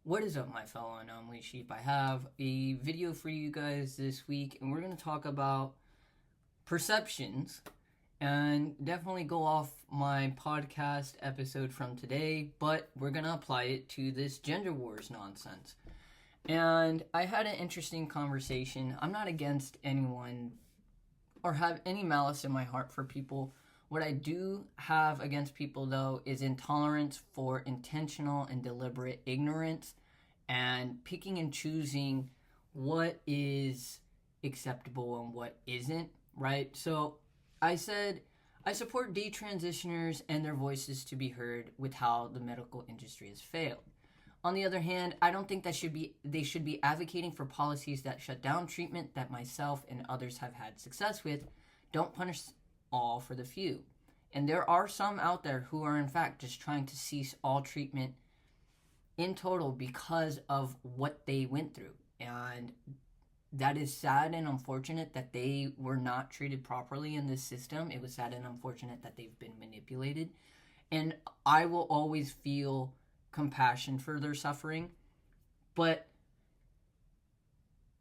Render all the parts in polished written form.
What is up, my fellow Anomaly Sheep? I have a video for you guys this week, and we're going to talk about perceptions and definitely go off my podcast episode from today, but we're going to apply it to this gender wars nonsense. And I had an interesting conversation. I'm not against anyone or have any malice in my heart for people. What I do have against people, though, is intolerance for intentional and deliberate ignorance and picking and choosing what is acceptable and what isn't, right? So I said I support detransitioners and their voices to be heard with how the medical industry has failed. On the other hand, I don't think they should be advocating for policies that shut down treatment that myself and others have had success with. Don't punish all for the few. And there are some out there who are in fact just trying to cease all treatment in total because of what they went through. And that is sad and unfortunate that they were not treated properly in this system. It was sad and unfortunate that they've been manipulated. And I will always feel compassion for their suffering. But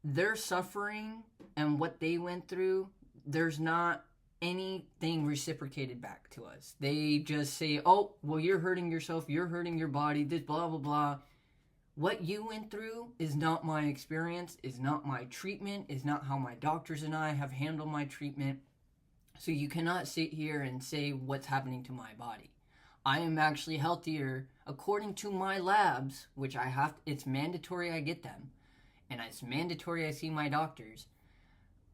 their suffering and what they went through, there's not anything reciprocated back to us. They just say, oh, well, you're hurting yourself, you're hurting your body, this blah, blah, blah. What you went through is not my experience, is not my treatment, is not how my doctors and I have handled my treatment. So you cannot sit here and say what's happening to my body. I am actually healthier according to my labs, which it's mandatory I get them, and it's mandatory I see my doctors.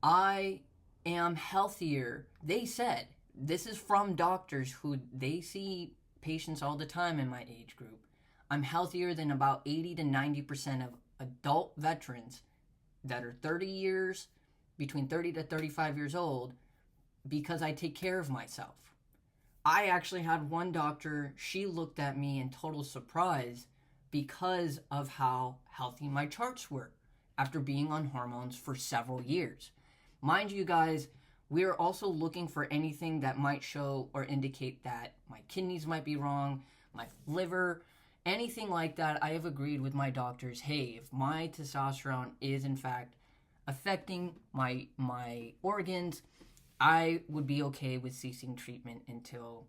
I am healthier. They said, this is from doctors who they see patients all the time in my age group. I'm healthier than about 80 to 90% of adult veterans that are between 30 to 35 years old, because I take care of myself. I actually had one doctor, she looked at me in total surprise because of how healthy my charts were after being on hormones for several years. Mind you guys, we are also looking for anything that might show or indicate that my kidneys might be wrong, my liver, anything like that. I have agreed with my doctors, hey, if my testosterone is in fact affecting my organs, I would be okay with ceasing treatment until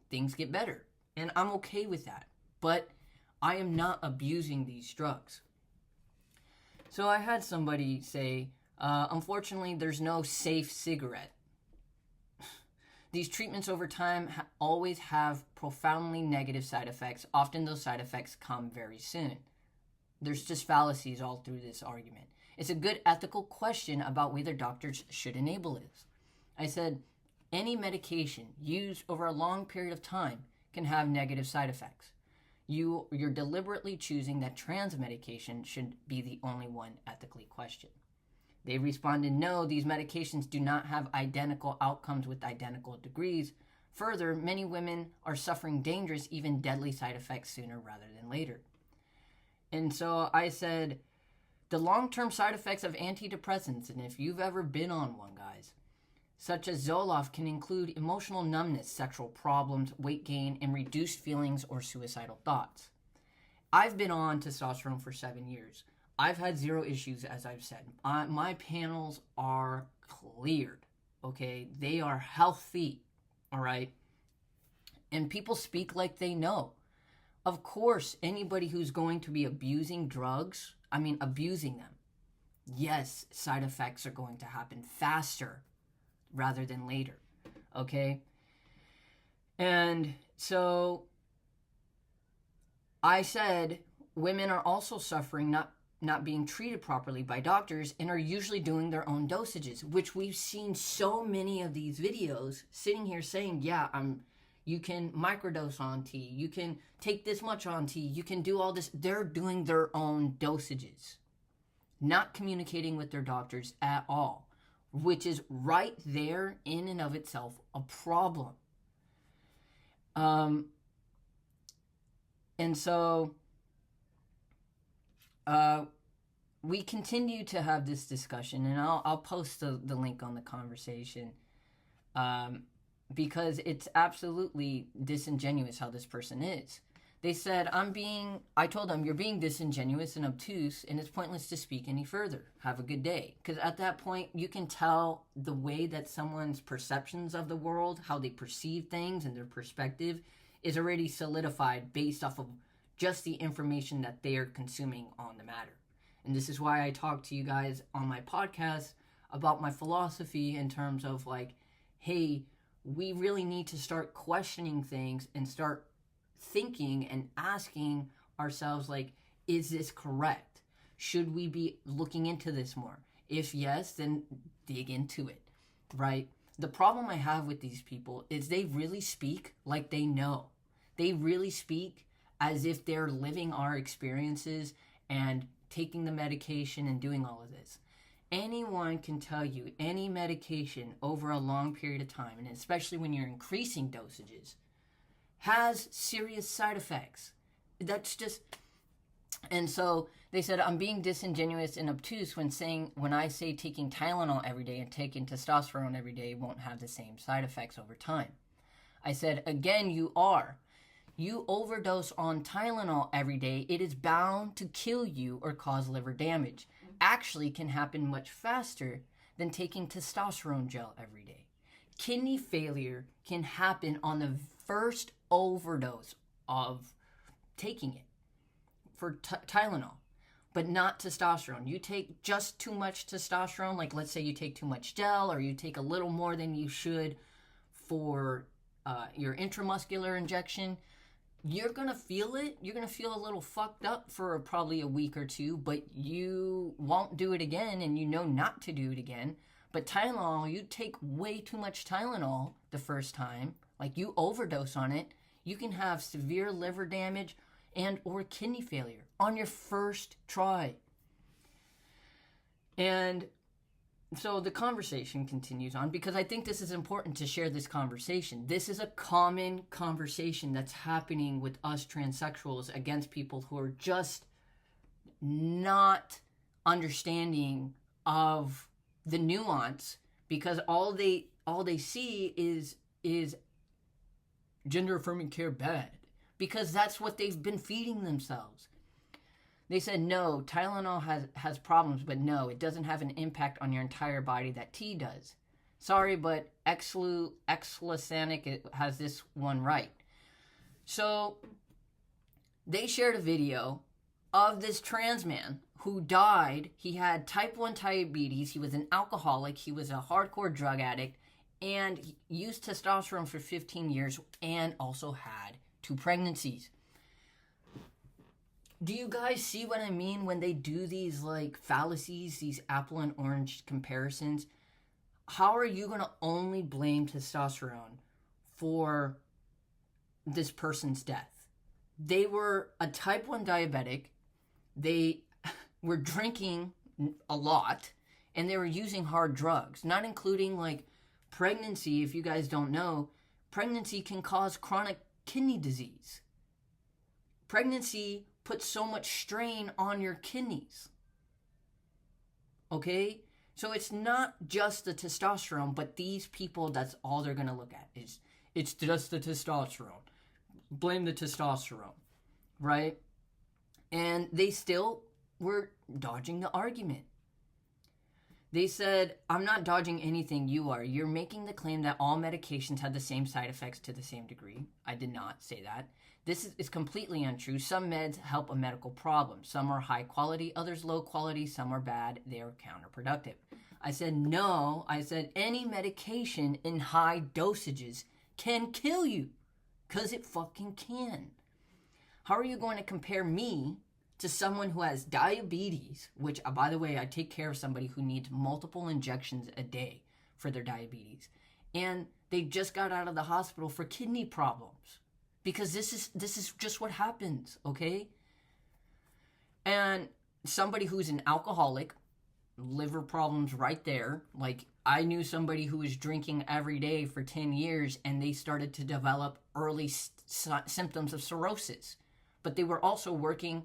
things get better. And I'm okay with that. But I am not abusing these drugs. So I had somebody say, unfortunately, there's no safe cigarette. These treatments over time always have profoundly negative side effects. Often those side effects come very soon. There's just fallacies all through this argument. It's a good ethical question about whether doctors should enable this. I said, any medication used over a long period of time can have negative side effects. You're deliberately choosing that trans medication should be the only one ethically questioned. They responded, no, these medications do not have identical outcomes with identical degrees. Further, many women are suffering dangerous, even deadly side effects sooner rather than later. And so I said, the long-term side effects of antidepressants, and if you've ever been on one, guys, such as Zoloft, can include emotional numbness, sexual problems, weight gain, and reduced feelings or suicidal thoughts. I've been on testosterone for 7 years. I've had zero issues, as I've said. My panels are cleared, okay? They are healthy, all right? And people speak like they know. Of course, anybody who's going to be abusing them, yes, side effects are going to happen faster rather than later, okay? And so I said women are also suffering not being treated properly by doctors and are usually doing their own dosages, which we've seen so many of these videos sitting here saying, yeah, you can microdose on tea, you can take this much on tea, you can do all this. They're doing their own dosages, not communicating with their doctors at all, which is right there in and of itself a problem. And so we continue to have this discussion, and I'll post the link on the conversation, because it's absolutely disingenuous how this person is. They said, I told them, you're being disingenuous and obtuse, and it's pointless to speak any further. Have a good day. Because at that point, you can tell the way that someone's perceptions of the world, how they perceive things and their perspective, is already solidified based off of just the information that they are consuming on the matter. And this is why I talk to you guys on my podcast about my philosophy in terms of like, hey, we really need to start questioning things and start thinking and asking ourselves, like, is this correct? Should we be looking into this more? If yes, then dig into it, right? The problem I have with these people is they really speak like they know. They really speak as if they're living our experiences and taking the medication and doing all of this. Anyone can tell you any medication over a long period of time, and especially when you're increasing dosages, has serious side effects. That's just... And so they said, I'm being disingenuous and obtuse when I say taking Tylenol every day and taking testosterone every day won't have the same side effects over time. I said, again, you are. You overdose on Tylenol every day, it is bound to kill you or cause liver damage. Actually can happen much faster than taking testosterone gel every day. Kidney failure can happen on the first overdose of taking it for Tylenol, but not testosterone. You take just too much testosterone, like let's say you take too much gel or you take a little more than you should for your intramuscular injection, you're going to feel it. You're going to feel a little fucked up for probably a week or two, but you won't do it again, and you know not to do it again. But Tylenol, you take way too much Tylenol the first time, like you overdose on it, you can have severe liver damage and or kidney failure on your first try. And so the conversation continues on because I think this is important to share this conversation. This is a common conversation that's happening with us transsexuals against people who are just not understanding of the nuance, because all they see is gender affirming care bad, because that's what they've been feeding themselves. They said, no, Tylenol has problems, but no, it doesn't have an impact on your entire body that T does. Sorry, but Xlisanic has this one right. So they shared a video of this trans man who died. He had type 1 diabetes. He was an alcoholic. He was a hardcore drug addict and used testosterone for 15 years and also had 2 pregnancies. Do you guys see what I mean when they do these like fallacies, these apple and orange comparisons? How are you going to only blame testosterone for this person's death? They were a type 1 diabetic. They were drinking a lot, and they were using hard drugs, not including like pregnancy. If you guys don't know, pregnancy can cause chronic kidney disease. Pregnancy puts so much strain on your kidneys. Okay? So it's not just the testosterone, but these people, that's all they're going to look at. It's just the testosterone. Blame the testosterone. Right? And they still were dodging the argument. They said, I'm not dodging anything, you are. You're making the claim that all medications have the same side effects to the same degree. I did not say that. This is completely untrue. Some meds help a medical problem. Some are high quality, others low quality, some are bad. They are counterproductive. I said, no. I said, any medication in high dosages can kill you. Because it fucking can. How are you going to compare me to someone who has diabetes, which, by the way, I take care of somebody who needs multiple injections a day for their diabetes, and they just got out of the hospital for kidney problems, because this is just what happens, okay? And somebody who's an alcoholic, liver problems right there. Like, I knew somebody who was drinking every day for 10 years, and they started to develop early symptoms of cirrhosis, but they were also working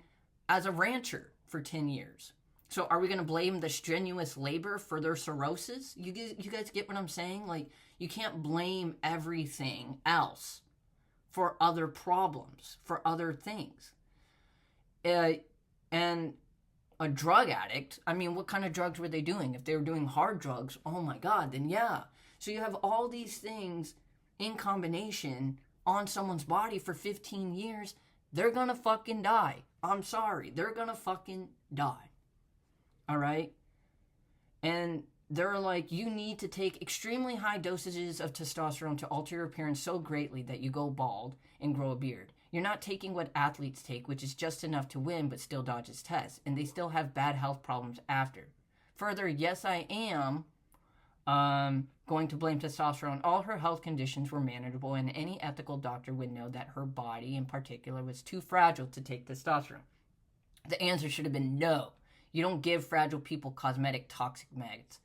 as a rancher for 10 years. So are we going to blame the strenuous labor for their cirrhosis? You guys get what I'm saying? Like, you can't blame everything else for other problems, for other things. And a drug addict, I mean, what kind of drugs were they doing? If they were doing hard drugs, oh my God, then yeah. So you have all these things in combination on someone's body for 15 years, they're gonna fucking die. I'm sorry, they're gonna fucking die. All right? And they're like, you need to take extremely high dosages of testosterone to alter your appearance so greatly that you go bald and grow a beard. You're not taking what athletes take, which is just enough to win but still dodges tests, and they still have bad health problems after. Further, yes, I am going to blame testosterone. All her health conditions were manageable, and any ethical doctor would know that her body in particular was too fragile to take testosterone. The answer should have been no. You don't give fragile people cosmetic toxic meds.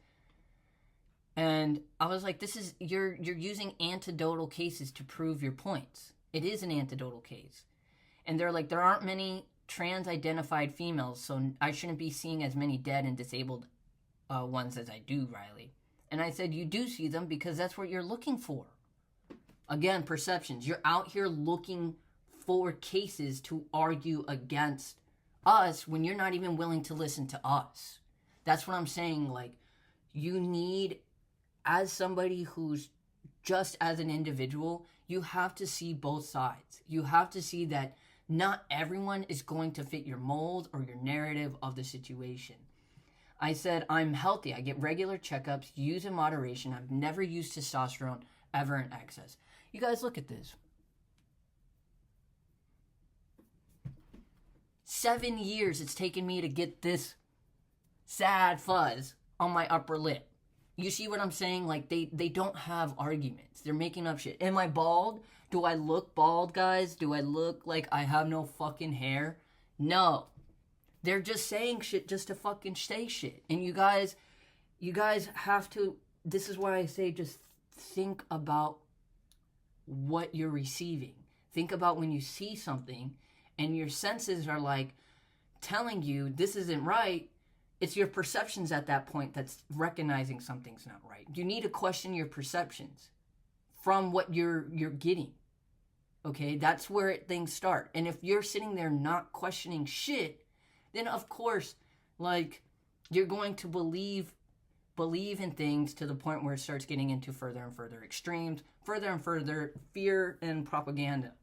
And I was like, this is, you're using anecdotal cases to prove your points. It is an anecdotal case. And they're like, there aren't many trans-identified females, so I shouldn't be seeing as many dead and disabled ones as I do, Riley. And I said, you do see them because that's what you're looking for. Again, perceptions. You're out here looking for cases to argue against us when you're not even willing to listen to us. That's what I'm saying. Like, you need, as somebody who's just as an individual, you have to see both sides. You have to see that not everyone is going to fit your mold or your narrative of the situation. I said, I'm healthy. I get regular checkups, use in moderation. I've never used testosterone ever in excess. You guys, look at this. 7 years it's taken me to get this sad fuzz on my upper lip. You see what I'm saying? Like, they don't have arguments. They're making up shit. Am I bald? Do I look bald, guys? Do I look like I have no fucking hair? No. They're just saying shit just to fucking say shit. And you guys have to, this is why I say just think about what you're receiving. Think about when you see something and your senses are like telling you this isn't right. It's your perceptions at that point that's recognizing something's not right. You need to question your perceptions from what you're getting. Okay, that's where things start. And if you're sitting there not questioning shit, then of course, like, you're going to believe in things to the point where it starts getting into further and further extremes, further and further fear and propaganda.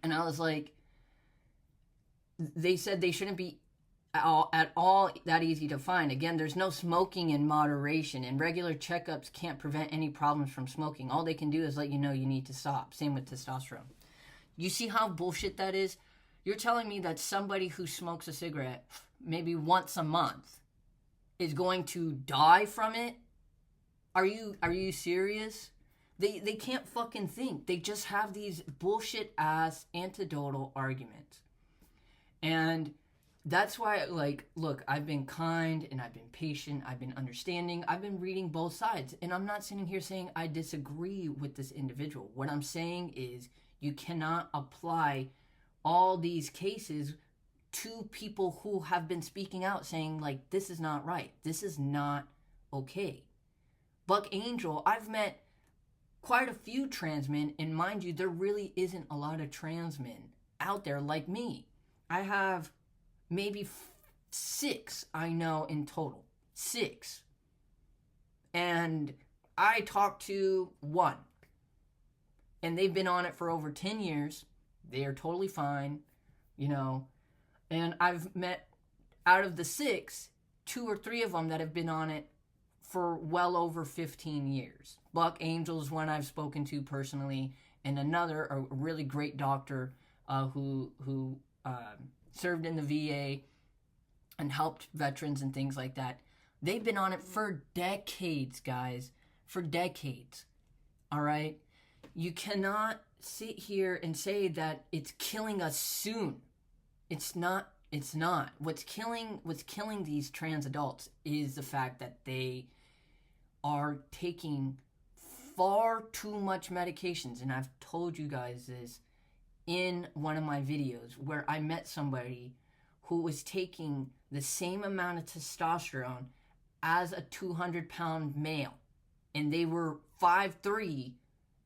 And I was like, they said they shouldn't be at all that easy to find. Again, there's no smoking in moderation, and regular checkups can't prevent any problems from smoking. All they can do is let you know you need to stop. Same with testosterone. You see how bullshit that is? You're telling me that somebody who smokes a cigarette maybe once a month is going to die from it? Are you serious? They can't fucking think. They just have these bullshit ass anecdotal arguments. And that's why, like, look, I've been kind and I've been patient. I've been understanding. I've been reading both sides. And I'm not sitting here saying I disagree with this individual. What I'm saying is you cannot apply all these cases to people who have been speaking out saying, like, this is not right. This is not okay. Buck Angel, I've met quite a few trans men, and mind you, there really isn't a lot of trans men out there like me. I have maybe 6 I know in total. 6. And I talked to 1. And they've been on it for over 10 years. They are totally fine, you know. And I've met, out of the 6, 2 or 3 of them that have been on it for well over 15 years. Buck Angel is one I've spoken to personally, and another, a really great doctor who served in the VA and helped veterans and things like that. They've been on it for decades, guys. For decades. All right? You cannot sit here and say that it's killing us soon. It's not. What's killing these trans adults is the fact that they are taking far too much medications. And I've told you guys this in one of my videos where I met somebody who was taking the same amount of testosterone as a 200-pound male. And they were 5'3"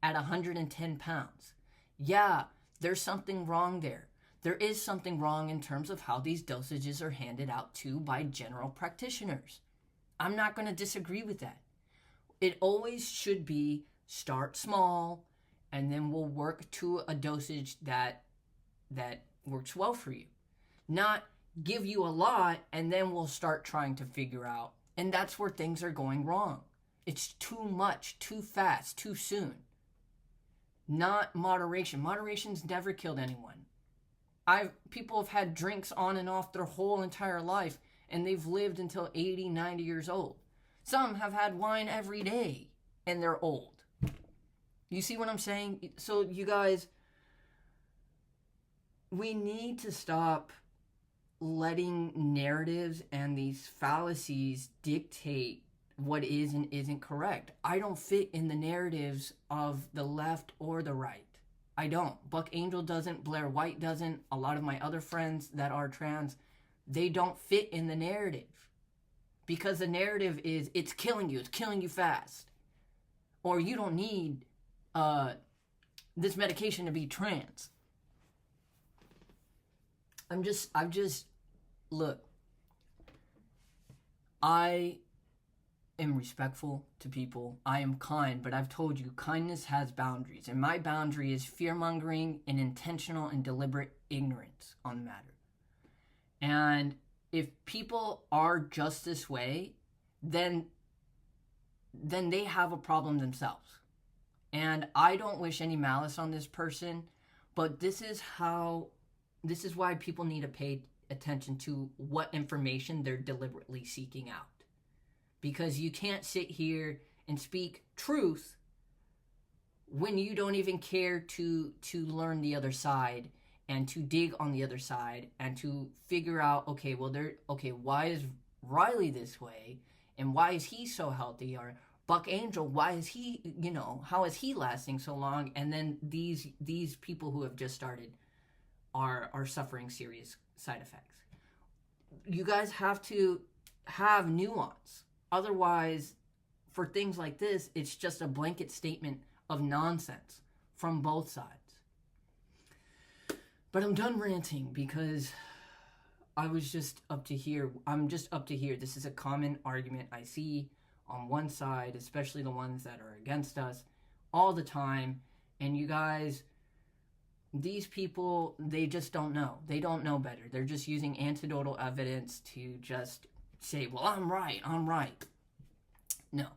at 110 pounds. Yeah, there's something wrong there. There is something wrong in terms of how these dosages are handed out to by general practitioners. I'm not going to disagree with that. It always should be start small, and then we'll work to a dosage that works well for you. Not give you a lot and then we'll start trying to figure out. And that's where things are going wrong. It's too much, too fast, too soon. Not moderation. Moderation's never killed anyone. People have had drinks on and off their whole entire life, and they've lived until 80, 90 years old. Some have had wine every day, and they're old. You see what I'm saying? So you guys, we need to stop letting narratives and these fallacies dictate what is and isn't correct. I don't fit in the narratives of the left or the right. I don't. Buck Angel doesn't. Blair White doesn't. A lot of my other friends that are trans, they don't fit in the narrative. Because the narrative is, it's killing you fast. Or you don't need this medication to be trans. Look, I am respectful to people. I am kind, but I've told you, kindness has boundaries. And my boundary is fear-mongering and intentional and deliberate ignorance on the matter. And if people are just this way, then they have a problem themselves. And I don't wish any malice on this person, but this is why people need to pay attention to what information they're deliberately seeking out. Because you can't sit here and speak truth when you don't even care to learn the other side and to dig on the other side and to figure out, why is Riley this way? And why is he so healthy? Or Buck Angel, why is he, how is he lasting so long? And then these people who have just started are suffering serious side effects. You guys have to have nuance. Otherwise, for things like this, it's just a blanket statement of nonsense from both sides. But I'm done ranting because I'm just up to here. This is a common argument I see on one side, especially the ones that are against us, all the time. And you guys, these people, they just don't know. They don't know better. They're just using anecdotal evidence to just say, well, I'm right. No.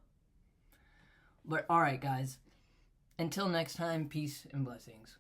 But all right, guys. Until next time, peace and blessings.